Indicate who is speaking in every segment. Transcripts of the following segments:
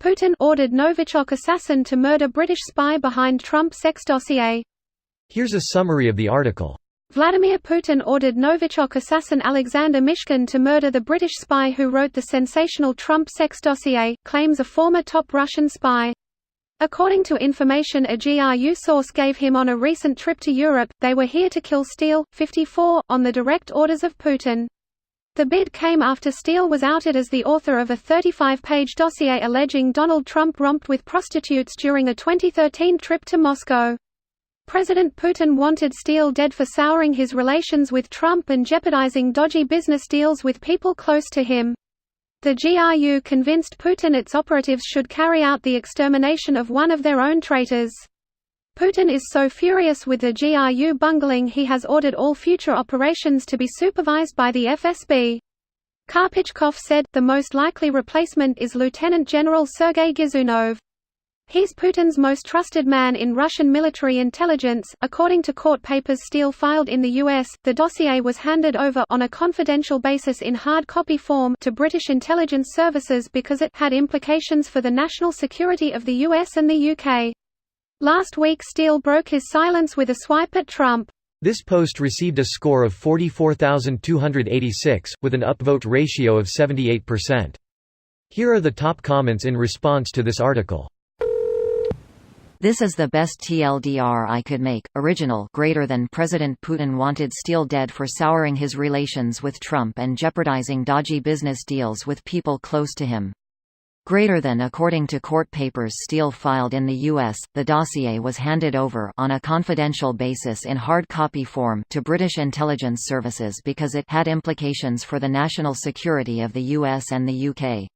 Speaker 1: Putin ordered Novichok assassin to murder British spy behind Trump sex dossier.
Speaker 2: Here's a summary of the article.
Speaker 1: Vladimir Putin ordered Novichok assassin Alexander Mishkin to murder the British spy who wrote the sensational Trump sex dossier, claims a former top Russian spy. According to information a GRU source gave him on a recent trip to Europe, they were here to kill Steele, 54, on the direct orders of Putin. The bid came after Steele was outed as the author of a 35-page dossier alleging Donald Trump romped with prostitutes during a 2013 trip to Moscow. President Putin wanted Steele dead for souring his relations with Trump and jeopardizing dodgy business deals with people close to him. The GRU convinced Putin its operatives should carry out the extermination of one of their own traitors. Putin is so furious with the GRU bungling he has ordered all future operations to be supervised by the FSB. Karpichkov said, the most likely replacement is Lieutenant General Sergei Gizunov. He's Putin's most trusted man in Russian military intelligence. According to court papers Steele filed in the US, the dossier was handed over on a confidential basis in hard copy form to British intelligence services because it had implications for the national security of the US and the UK. Last week Steele broke his silence with a swipe at Trump.
Speaker 2: This post received a score of 44,286, with an upvote ratio of 78%. Here are the top comments in response to this article.
Speaker 3: This is the best TLDR I could make. Original. Greater than President Putin wanted Steele dead for souring his relations with Trump and jeopardizing dodgy business deals with people close to him. Greater than. According to court papers Steele filed in the U.S., the dossier was handed over on a confidential basis in hard copy form to British intelligence services because it had implications for the national security of the U.S. and the UK.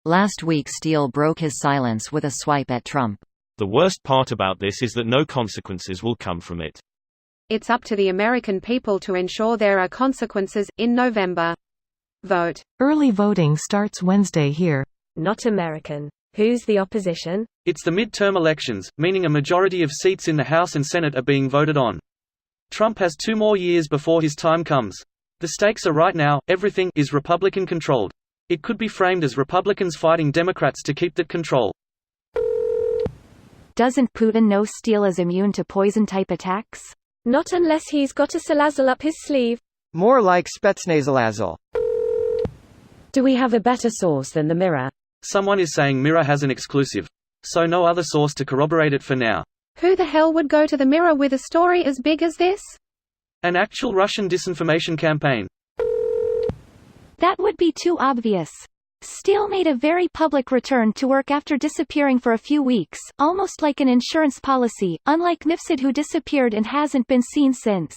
Speaker 3: Last week Steele broke his silence with a swipe at Trump.
Speaker 4: The worst part about this is that no consequences will come from it.
Speaker 1: It's up to the American people to ensure there are consequences. In November. Vote.
Speaker 5: Early voting starts Wednesday here.
Speaker 6: Not American. Who's the opposition?
Speaker 7: It's the midterm elections, meaning a majority of seats in the House and Senate are being voted on. Trump has 2 more years before his time comes. The stakes are right now, everything is Republican-controlled. It could be framed as Republicans fighting Democrats to keep that control.
Speaker 8: Doesn't Putin know Steele is immune to poison-type attacks?
Speaker 6: Not unless he's got a salazar up his sleeve.
Speaker 9: More like Spetsnazalazal.
Speaker 6: Do we have a better source than the Mirror?
Speaker 7: Someone is saying Mirror has an exclusive. So no other source to corroborate it for now.
Speaker 1: Who the hell would go to the Mirror with a story as big as this?
Speaker 7: An actual Russian disinformation campaign.
Speaker 8: That would be too obvious. Steele made a very public return to work after disappearing for a few weeks, almost like an insurance policy, unlike Mifsud who disappeared and hasn't been seen since.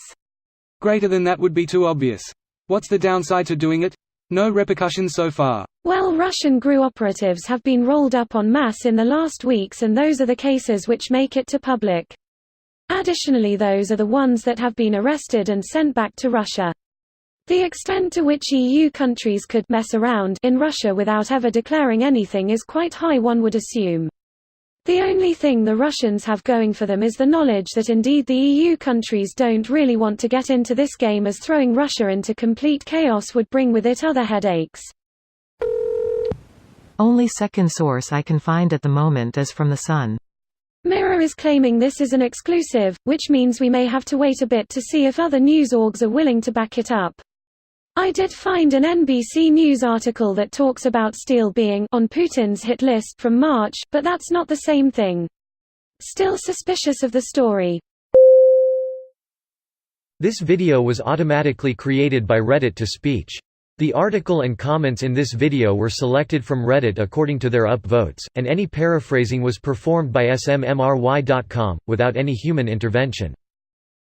Speaker 10: Greater than that would be too obvious. What's the downside to doing it? No repercussions so far.
Speaker 6: Well, Russian GRU operatives have been rolled up en masse in the last weeks and those are the cases which make it to public. Additionally, those are the ones that have been arrested and sent back to Russia. The extent to which EU countries could mess around in Russia without ever declaring anything is quite high, one would assume. The only thing the Russians have going for them is the knowledge that indeed the EU countries don't really want to get into this game, as throwing Russia into complete chaos would bring with it other headaches.
Speaker 5: Only second source I can find at the moment is from The Sun.
Speaker 6: Mirror is claiming this is an exclusive, which means we may have to wait a bit to see if other news orgs are willing to back it up. I did find an NBC News article that talks about Steele being on Putin's hit list from March, but that's not the same thing. Still suspicious of the story.
Speaker 2: This video was automatically created by Reddit to speech. The article and comments in this video were selected from Reddit according to their upvotes, and any paraphrasing was performed by SMMRY.com, without any human intervention.